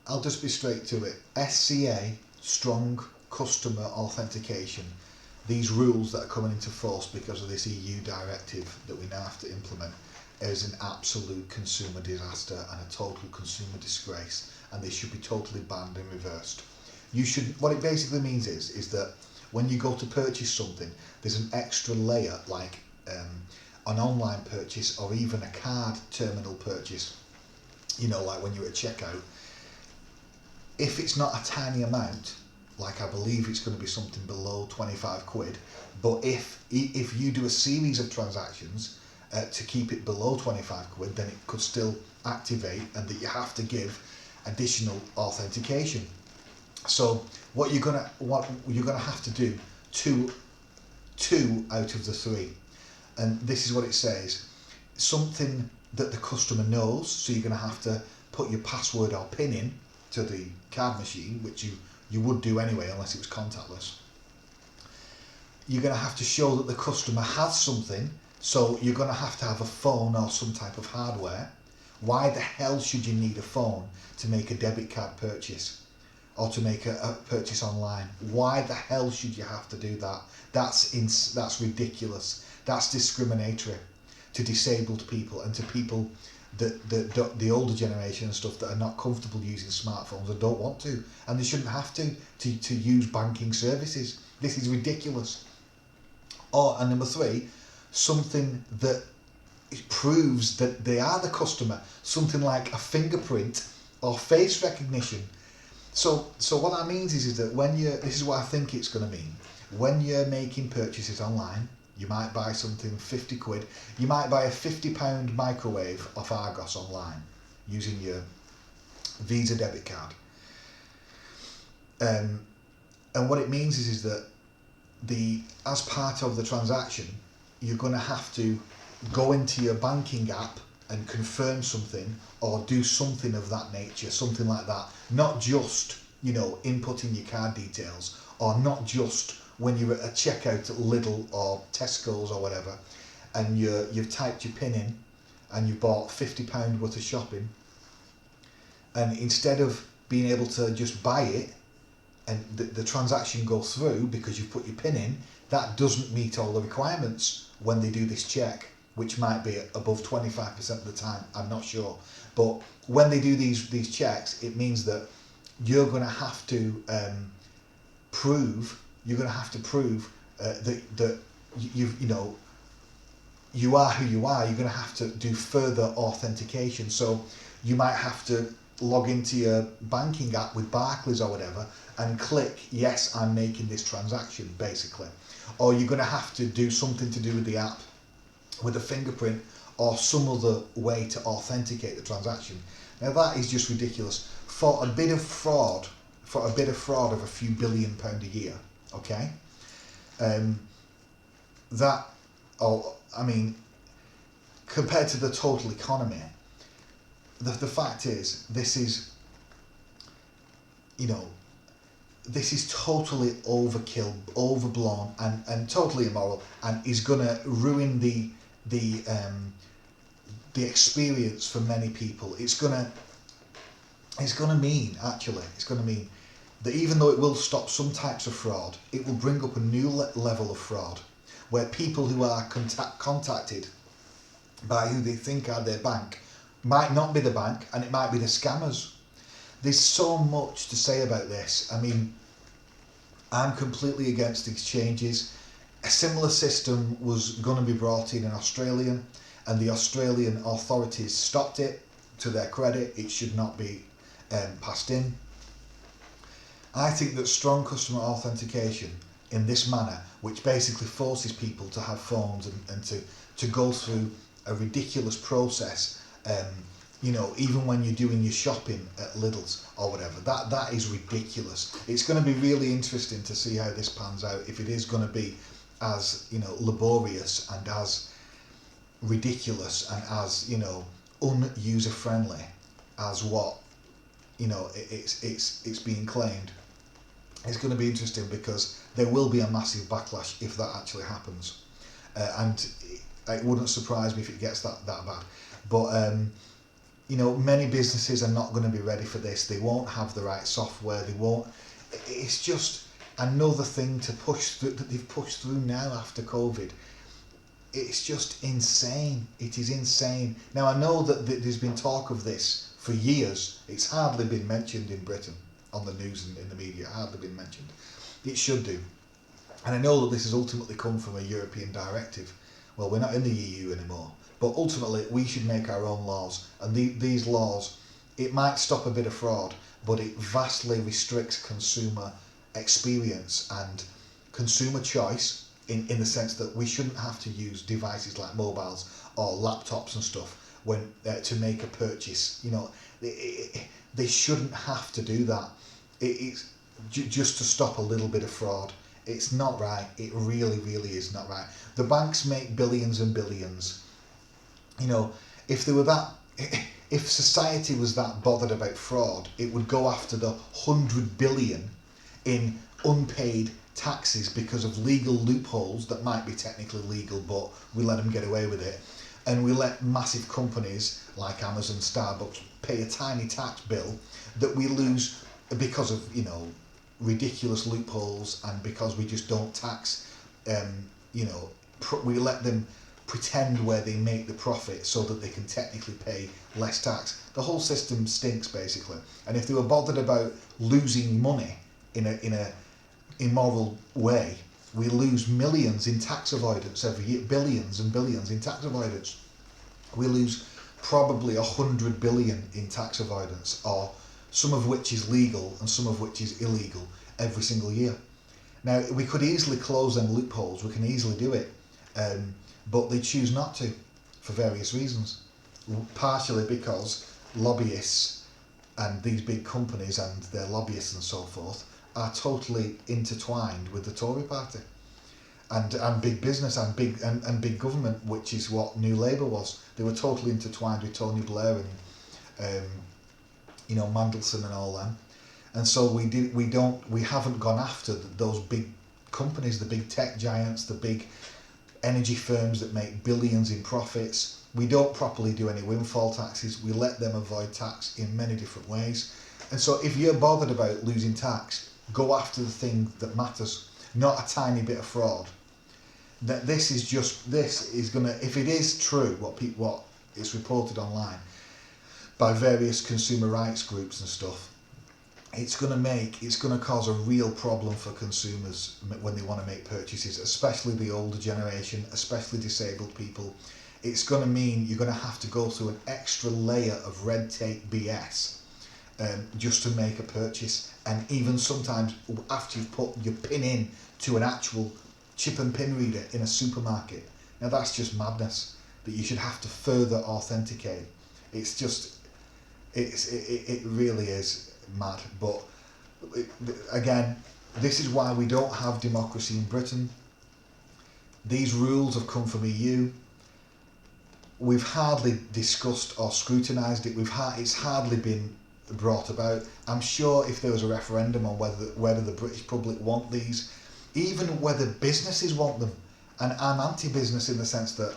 I'll just be straight to it. SCA, strong customer authentication, these rules that are coming into force because of this EU directive that we now have to implement, is an absolute consumer disaster and a total consumer disgrace, and they should be totally banned and reversed. What it basically means is that when you go to purchase something, there's an extra layer, like an online purchase or even a card terminal purchase, like when you're at checkout. If it's not a tiny amount, like I believe it's going to be something below 25 quid, but if you do a series of transactions to keep it below 25 quid, then it could still activate, and that you have to give additional authentication. So what you're gonna have to do two out of the three, and this is what it says: something that the customer knows. So you're gonna have to put your password or PIN in to the card machine, which you would do anyway unless it was contactless. You're gonna have to show that the customer has something. So you're gonna have to have a phone or some type of hardware. Why the hell should you need a phone to make a debit card purchase? Or to make a purchase online? Why the hell should you have to do that? That's ridiculous. That's discriminatory to disabled people and to people the older generation and stuff that are not comfortable using smartphones and don't want to, and they shouldn't have to use banking services. This is ridiculous. And number three, something that proves that they are the customer, something like a fingerprint or face recognition. So what that means is that this is what I think it's going to mean. When you're making purchases online, you might buy something 50 quid, you might buy a £50 microwave off Argos online using your Visa debit card. And what it means is that as part of the transaction, you're going to have to go into your banking app and confirm something or do something of that nature, something like that. Not just, inputting your card details, or not just when you're at a checkout at Lidl or Tesco's or whatever, and you've typed your PIN in and you bought £50 worth of shopping, and instead of being able to just buy it and the transaction goes through because you've put your PIN in, that doesn't meet all the requirements when they do this check, which might be above 25% of the time, I'm not sure. But when they do these checks, it means that you're going to have to prove that you are who you are. You're going to have to do further authentication. So you might have to log into your banking app with Barclays or whatever and click, yes, I'm making this transaction, basically. Or you're going to have to do something to do with the app, with a fingerprint or some other way to authenticate the transaction. Now that is just ridiculous. For a bit of fraud of a few £1 billion a year, okay? Compared to the total economy, the fact is, this is totally overkill, overblown, and totally immoral, and is going to ruin the experience for many people. It's going to mean that even though it will stop some types of fraud, it will bring up a new level of fraud, where people who are contacted by who they think are their bank might not be the bank, and it might be the scammers. There's so much to say about this. I mean, I'm completely against these changes. A similar system was going to be brought in Australia, and the Australian authorities stopped it. To their credit, it should not be passed in. I think that strong customer authentication in this manner, which basically forces people to have phones and to go through a ridiculous process, even when you're doing your shopping at Lidl's or whatever, that is ridiculous. It's going to be really interesting to see how this pans out, if it is going to be as laborious and as ridiculous and as un-user friendly as what it's being claimed. It's going to be interesting because there will be a massive backlash if that actually happens, and it wouldn't surprise me if it gets that bad. But you know, many businesses are not going to be ready for this. They won't have the right software. They won't. It's just another thing to push through, that they've pushed through now after COVID. It's just insane. It is insane. Now, I know that there's been talk of this for years. It's hardly been mentioned in Britain on the news and in the media. Hardly been mentioned. It should do. And I know that this has ultimately come from a European directive. Well, we're not in the EU anymore. But ultimately, we should make our own laws. And these laws, it might stop a bit of fraud, but it vastly restricts consumer experience and consumer choice in the sense that we shouldn't have to use devices like mobiles or laptops and stuff when to make a purchase. You know, they shouldn't have to do that. It's just to stop a little bit of fraud. It's not right. It really, really is not right. The banks make billions and billions. You know, if society was that bothered about fraud, it would go after the 100 billion in unpaid taxes because of legal loopholes that might be technically legal, but we let them get away with it. And we let massive companies like Amazon, Starbucks pay a tiny tax bill that we lose because of, you know, ridiculous loopholes, and because we just don't tax, we let them pretend where they make the profit so that they can technically pay less tax. The whole system stinks, basically. And if they were bothered about losing money in a immoral way, we lose millions in tax avoidance every year, billions and billions in tax avoidance. We lose probably 100 billion in tax avoidance, or some of which is legal and some of which is illegal, every single year. Now, we could easily close them loopholes, we can easily do it, but they choose not to for various reasons. Partially because lobbyists and these big companies and their lobbyists and so forth are totally intertwined with the Tory party and big business and big government, which is what New Labour was. They were totally intertwined with Tony Blair and Mandelson and all them. And so we haven't gone after those big companies, the big tech giants, the big energy firms that make billions in profits. We don't properly do any windfall taxes. We let them avoid tax in many different ways. And so if you're bothered about losing tax, go after the thing that matters, not a tiny bit of fraud. That this is gonna, if it is true what is reported online by various consumer rights groups and stuff, it's gonna cause a real problem for consumers when they want to make purchases, especially the older generation, especially disabled people. It's gonna mean you're gonna have to go through an extra layer of red tape BS just to make a purchase, and even sometimes after you've put your PIN in to an actual chip and PIN reader in a supermarket. Now that's just madness, that you should have to further authenticate. It really is mad. But again, this is why we don't have democracy in Britain. These rules have come from EU. We've hardly discussed or scrutinised it. It's hardly been brought about. I'm sure if there was a referendum on whether the British public want these, even whether businesses want them, and I'm anti-business in the sense that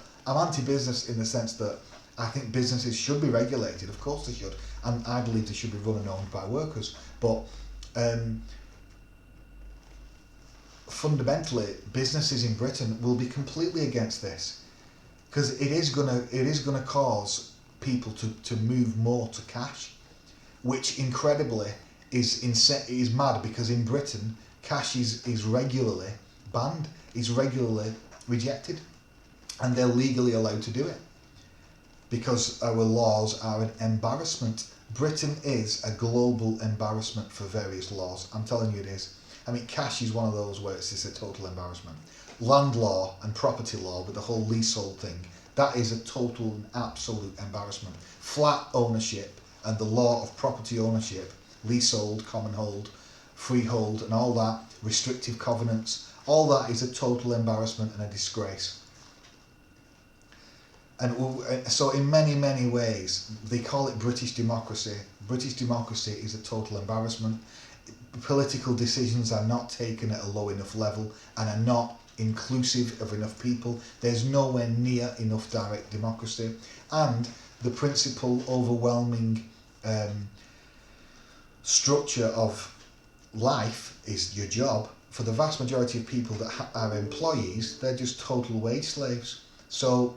I think businesses should be regulated. Of course they should, and I believe they should be run and owned by workers. But fundamentally, businesses in Britain will be completely against this, because it is gonna cause people to move more to cash, which incredibly is mad, because in Britain cash is regularly banned, is regularly rejected, and they're legally allowed to do it because our laws are an embarrassment. Britain is a global embarrassment for various laws. I'm telling you it is. I mean, cash is one of those where it's just a total embarrassment. Land law and property law, with the whole leasehold thing, that is a total and absolute embarrassment. Flat ownership and the law of property ownership, leasehold, common hold, freehold and all that, restrictive covenants, all that is a total embarrassment and a disgrace. And so in many, many ways, they call it British democracy. British democracy is a total embarrassment. Political decisions are not taken at a low enough level and are not inclusive of enough people. There's nowhere near enough direct democracy. And the principal overwhelming structure of life is your job. For the vast majority of people that are employees, they're just total wage slaves. So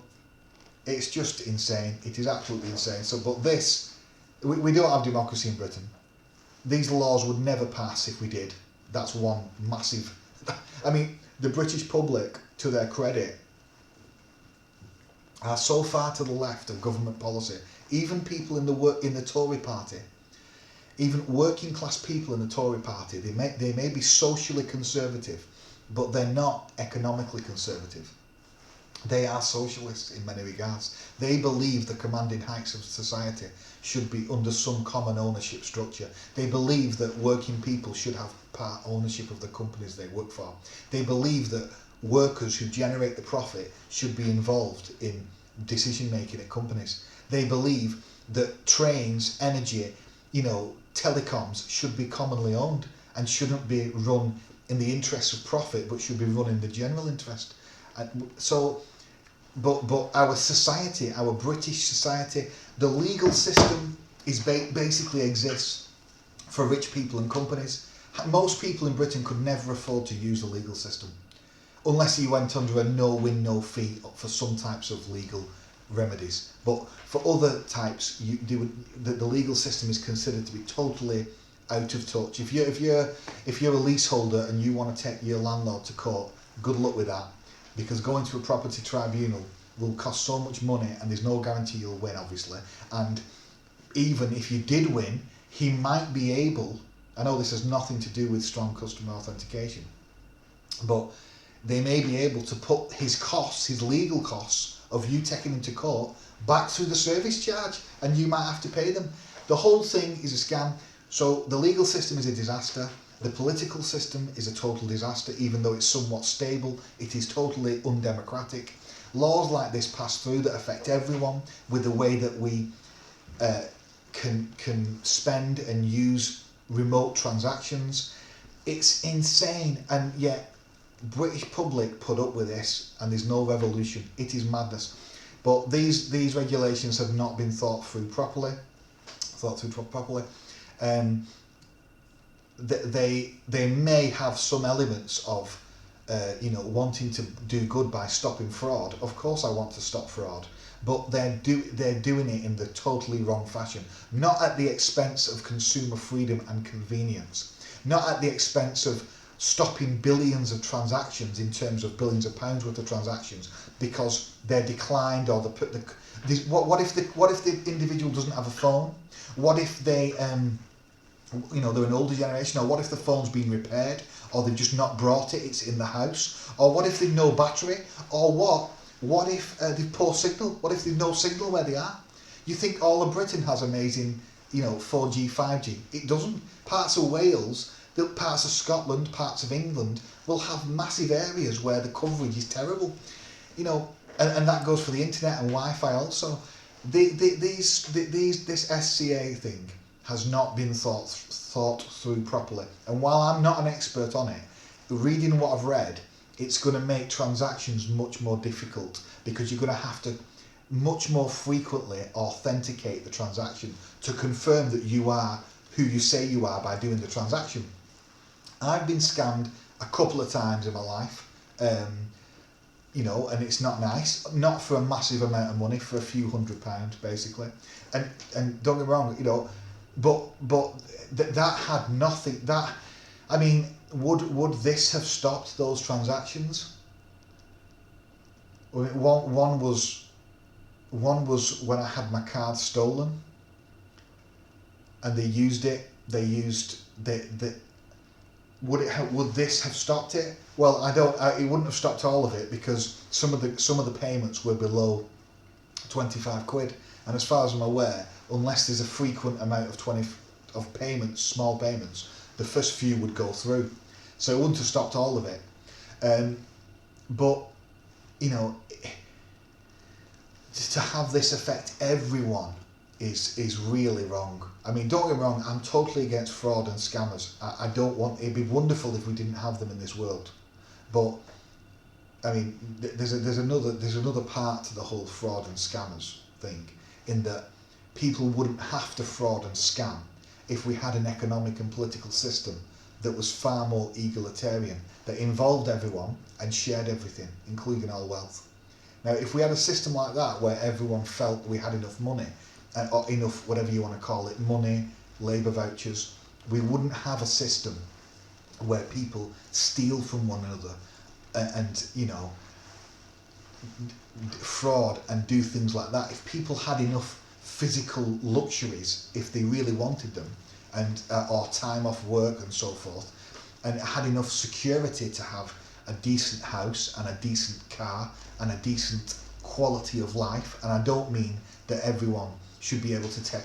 it's just insane. It is absolutely insane. So, but this, we don't have democracy in Britain. These laws would never pass if we did. That's one massive. I mean, the British public, to their credit, are so far to the left of government policy. Even people in the Tory party, even working class people in the Tory party, they may be socially conservative, but they're not economically conservative. They are socialists in many regards. They believe the commanding heights of society should be under some common ownership structure. They believe that working people should have part ownership of the companies they work for. They believe that workers who generate the profit should be involved in decision making at companies. They believe that trains, energy, telecoms should be commonly owned and shouldn't be run in the interests of profit, but should be run in the general interest. And so, but our society, our British society, the legal system is basically exists for rich people and companies. Most people in Britain could never afford to use the legal system unless you went under a no-win, no-fee for some types of legal remedies. But for other types, the legal system is considered to be totally out of touch. If you're a leaseholder and you want to take your landlord to court, good luck with that, because going to a property tribunal will cost so much money, and there's no guarantee you'll win, obviously. And even if you did win, he might be able, I know this has nothing to do with strong customer authentication, but they may be able to put his costs, his legal costs of you taking him to court, back through the service charge, and you might have to pay them. The whole thing is a scam. So the legal system is a disaster. The political system is a total disaster. Even though it's somewhat stable, it is totally undemocratic. Laws like this pass through that affect everyone with the way that we can spend and use remote transactions. It's insane, and yet British public put up with this, and there's no revolution. It is madness. But these regulations have not been thought through properly. They may have some elements of wanting to do good by stopping fraud. Of course I want to stop fraud, but they're doing it in the totally wrong fashion, not at the expense of consumer freedom and convenience, not at the expense of stopping billions of transactions, in terms of billions of pounds worth of transactions, because they're declined, or what if the individual doesn't have a phone? What if they they're an older generation, or what if the phone's been repaired, or they've just not brought it, it's in the house, or what if they've no battery, or what if they've poor signal, what if they've no signal where they are? You think all of Britain has amazing 4G, 5G? It doesn't. Parts of Wales, parts of Scotland, parts of England will have massive areas where the coverage is terrible, and that goes for the internet and Wi-Fi also. This SCA thing has not been thought through properly. And while I'm not an expert on it, reading what I've read, it's going to make transactions much more difficult, because you're going to have to much more frequently authenticate the transaction to confirm that you are who you say you are by doing the transaction. I've been scammed a couple of times in my life, and it's not nice. Not for a massive amount of money, for a few £100 basically. And don't get me wrong, but that had nothing. Would this have stopped those transactions? One was when I had my card stolen, and they used it. Would this have stopped it? Well, it wouldn't have stopped all of it, because some of the payments were below 25 quid, and as far as I'm aware, unless there's a frequent amount of payments, small payments, the first few would go through. So it wouldn't have stopped all of it. But to have this affect everyone is really wrong. Don't get me wrong, I'm totally against fraud and scammers. I don't want, it'd be wonderful if we didn't have them in this world. But there's another part to the whole fraud and scammers thing. in that people wouldn't have to fraud and scam if we had an economic and political system that was far more egalitarian, that involved everyone and shared everything, including all wealth. Now, if we had a system like that where everyone felt we had enough money, or enough, whatever you want to call it, money, labour vouchers, we wouldn't have a system where people steal from one another and fraud and do things like that. If people had enough physical luxuries, if they really wanted them, and or time off work and so forth, and had enough security to have a decent house and a decent car and a decent quality of life, and I don't mean that everyone should be able to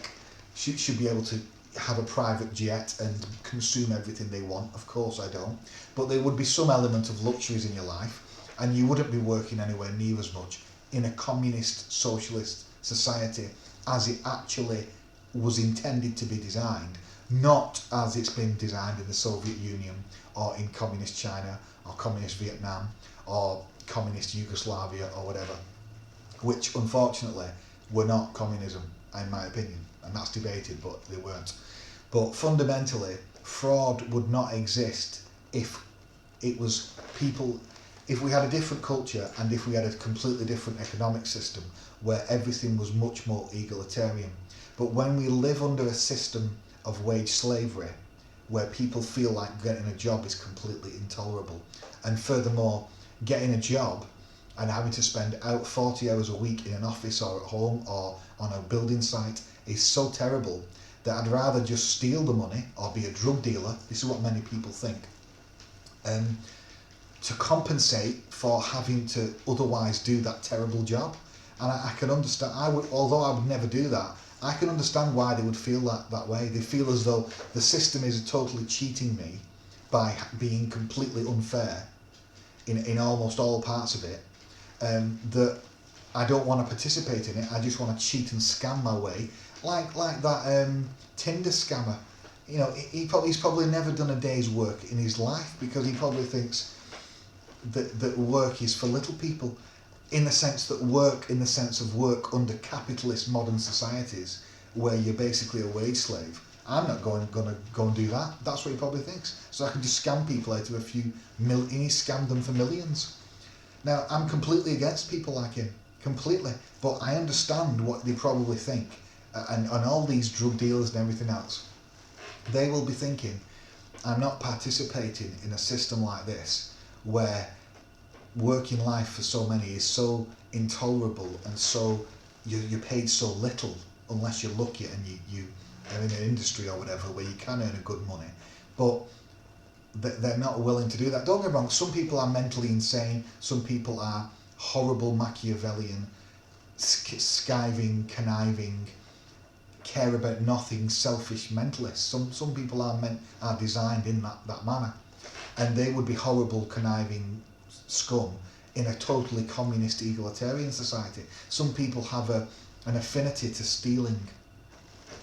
should be able to have a private jet and consume everything they want, of course I don't, but there would be some element of luxuries in your life, and you wouldn't be working anywhere near as much in a communist socialist society as it actually was intended to be designed, not as it's been designed in the Soviet Union or in communist China or communist Vietnam or communist Yugoslavia or whatever, which unfortunately were not communism in my opinion, and that's debated, but they weren't. But fundamentally, fraud would not exist if it was people, if we had a different culture and if we had a completely different economic system where everything was much more egalitarian. But when we live under a system of wage slavery, where people feel like getting a job is completely intolerable, and furthermore, getting a job and having to spend out 40 hours a week in an office or at home or on a building site is so terrible that I'd rather just steal the money or be a drug dealer, this is what many people think, to compensate for having to otherwise do that terrible job. And I can understand, although I would never do that, I can understand why they would feel that way. They feel as though the system is totally cheating me by being completely unfair in almost all parts of it, that I don't want to participate in it. I just want to cheat and scam my way, like that Tinder scammer. You know, he's probably never done a day's work in his life because he probably thinks that work is for little people, in the sense that work, in the sense of work under capitalist modern societies where you're basically a wage slave. I'm not going to go and do that. That's what he probably thinks. So I can just scam people out of a few million. He scammed them for millions. Now, I'm completely against people like him, completely. But I understand what they probably think. And all these drug dealers and everything else, they will be thinking, I'm not participating in a system like this where working life for so many is so intolerable and so you're paid so little unless you're lucky and you are in an industry or whatever where you can earn a good money, but they're not willing to do that. Don't get me wrong, some people are mentally insane, some people are horrible Machiavellian, skiving, conniving, care about nothing, selfish mentalists. Some people are designed in that manner, and they would be horrible, conniving scum in a totally communist egalitarian society. Some people have an affinity to stealing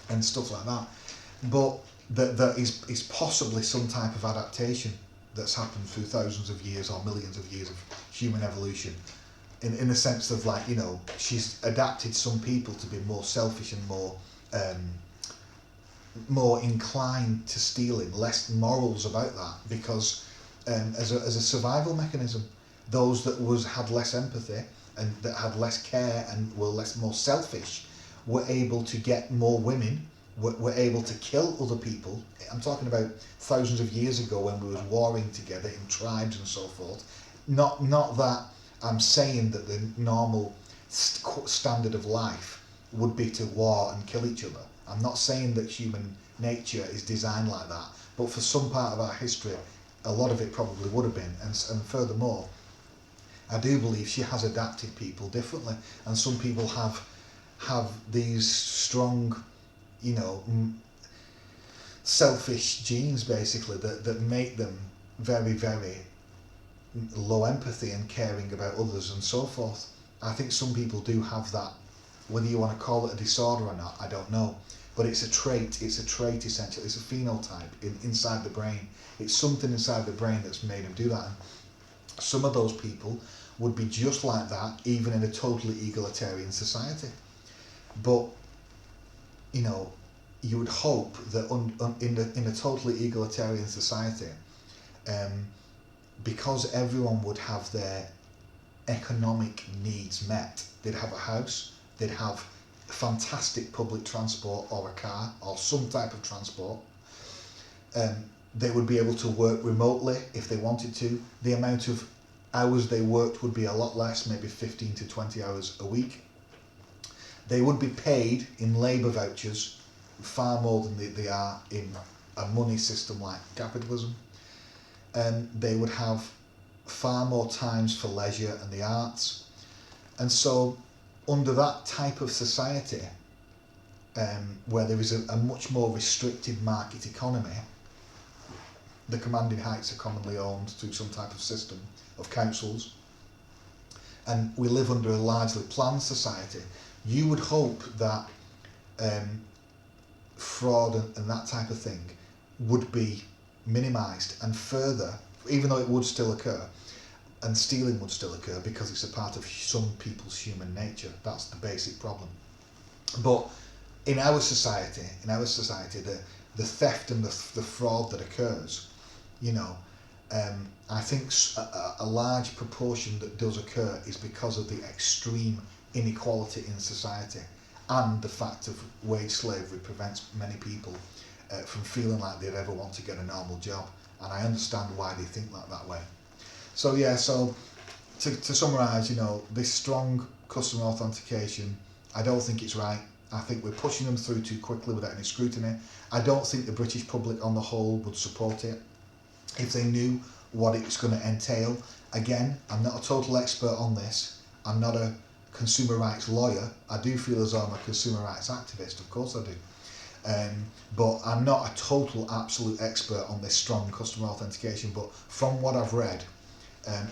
and stuff like that, but that is possibly some type of adaptation that's happened through thousands of years or millions of years of human evolution, in the sense of, like, you know, she's adapted some people to be more selfish and more inclined to stealing, less morals about that, because as a survival mechanism, those that had less empathy and that had less care and were more selfish were able to get more women, were able to kill other people. I'm talking about thousands of years ago when we were warring together in tribes and so forth. Not that I'm saying that the normal standard of life would be to war and kill each other. I'm not saying that human nature is designed like that, but for some part of our history, a lot of it probably would have been. And furthermore, I do believe she has adapted people differently, and some people have these strong, you know, selfish genes basically that make them very, very low empathy and caring about others and so forth. I think some people do have that. Whether you want to call it a disorder or not, I don't know. But it's a trait essentially. It's a phenotype inside the brain. It's something inside the brain that's made them do that. And some of those people would be just like that, even in a totally egalitarian society. But you know, you would hope that in a totally egalitarian society, because everyone would have their economic needs met, they'd have a house, they'd have fantastic public transport or a car or some type of transport. They would be able to work remotely if they wanted to. The amount of hours they worked would be a lot less, maybe 15 to 20 hours a week. They would be paid in labour vouchers far more than they are in a money system like capitalism. They would have far more times for leisure and the arts. And so under that type of society, where there is a much more restricted market economy, the commanding heights are commonly owned through some type of system of councils, and we live under a largely planned society, you would hope that fraud and that type of thing would be minimised, and further, even though it would still occur, and stealing would still occur because it's a part of some people's human nature. That's the basic problem. But in our society, the theft and the fraud that occurs, you know, I think a large proportion that does occur is because of the extreme inequality in society, and the fact of wage slavery prevents many people from feeling like they'd ever want to get a normal job. And I understand why they think that way. So yeah, so to summarise, you know, this strong customer authentication, I don't think it's right. I think we're pushing them through too quickly without any scrutiny. I don't think the British public on the whole would support it if they knew what it's going to entail. Again, I'm not a total expert on this. I'm not a consumer rights lawyer. I do feel as though I'm a consumer rights activist, of course I do. But I'm not a total absolute expert on this strong customer authentication. But from what I've read,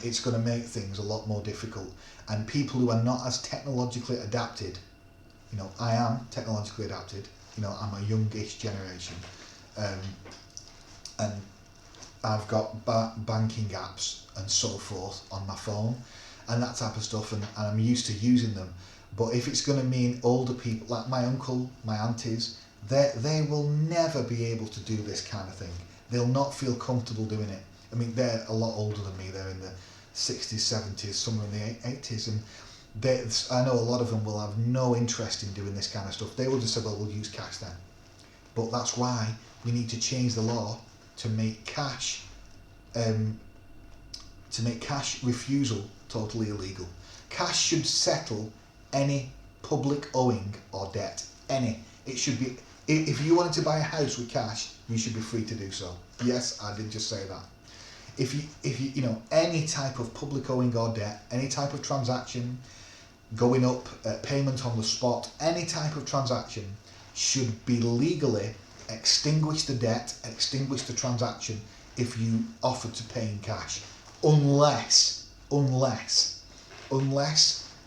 it's going to make things a lot more difficult. And people who are not as technologically adapted, you know, I am technologically adapted, you know, I'm a youngish generation, and I've got banking apps and so forth on my phone and that type of stuff, and I'm used to using them. But if it's going to mean older people, like my uncle, my aunties, they will never be able to do this kind of thing. They'll not feel comfortable doing it. I mean, they're a lot older than me. They're in the 60s, 70s, some in the 80s, and I know a lot of them will have no interest in doing this kind of stuff. They will just say, well, we'll use cash then. But that's why we need to change the law to make cash refusal totally illegal. Cash should settle any public owing or debt. It should be, if you wanted to buy a house with cash, you should be free to do so. Yes, I did just say that. If you know, any type of public owing or debt, any type of transaction, going up, payment on the spot, any type of transaction should be legally extinguish the debt, extinguish the transaction if you offer to pay in cash, unless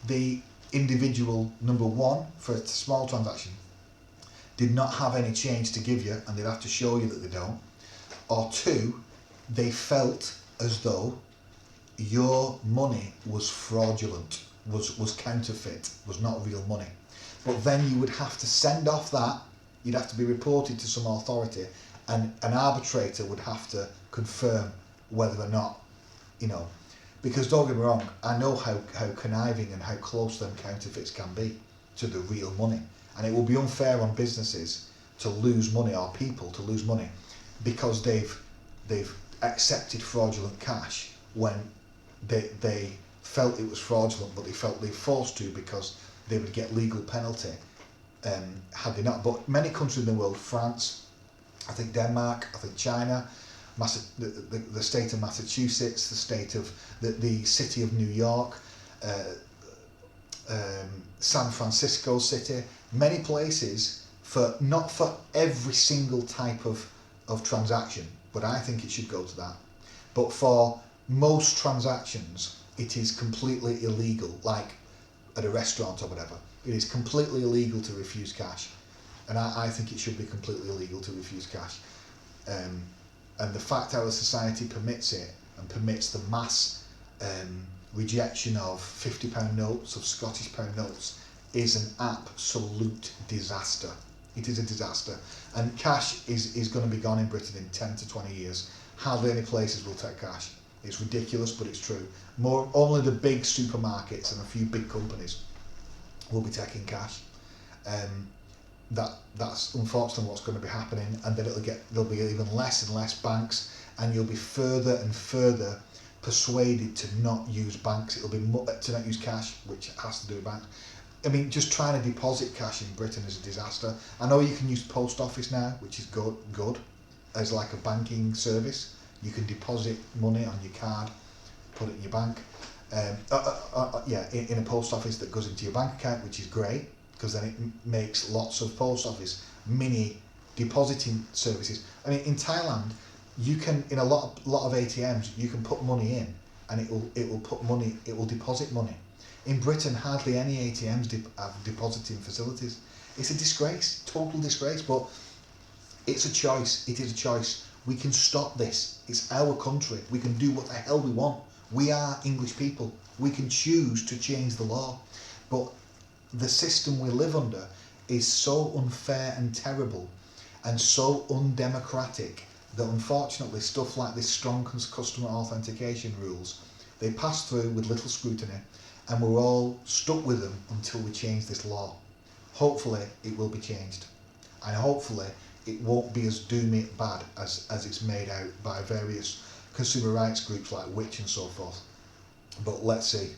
the individual, number one, for a small transaction, did not have any change to give you and they'd have to show you that they don't, or two, they felt as though your money was fraudulent, was counterfeit, was not real money. But then you would have to send off that, you'd have to be reported to some authority, and an arbitrator would have to confirm whether or not, you know, because don't get me wrong, I know how conniving and how close them counterfeits can be to the real money, and it will be unfair on businesses to lose money, or people to lose money, because they've accepted fraudulent cash when they felt it was fraudulent, but they felt they forced to because they would get legal penalty had they not. But many countries in the world, France, I think Denmark, I think China, the state of Massachusetts, the city of New York, San Francisco City, many places, not for every single type of transaction, but I think it should go to that. But for most transactions, it is completely illegal, like at a restaurant or whatever. It is completely illegal to refuse cash. And I think it should be completely illegal to refuse cash. And the fact our society permits it, and permits the mass rejection of £50 notes, of Scottish pound notes, is an absolute disaster. It is a disaster. And cash is going to be gone in Britain in 10 to 20 years. Hardly any places will take cash. It's ridiculous, but it's true. Only the big supermarkets and a few big companies will be taking cash. That's unfortunately what's going to be happening, and then there'll be even less and less banks, and you'll be further and further persuaded to not use banks. It'll be to not use cash, which has to do with banks. I mean, just trying to deposit cash in Britain is a disaster. I know you can use post office now, which is good as like a banking service. You can deposit money on your card, put it in your bank. In a post office that goes into your bank account, which is great, because then it makes lots of post office mini depositing services. I mean, in Thailand, you can, in a lot of ATMs, you can put money in, and it will deposit money. In Britain, hardly any ATMs have depositing facilities. It's a disgrace, total disgrace. But it's a choice. It is a choice. We can stop this. It's our country. We can do what the hell we want. We are English people. We can choose to change the law. But the system we live under is so unfair and terrible and so undemocratic that unfortunately stuff like this strong customer authentication rules, they pass through with little scrutiny, and we're all stuck with them until we change this law. Hopefully it will be changed, and hopefully it won't be as doomy bad as it's made out by various consumer rights groups like Which and so forth. But let's see.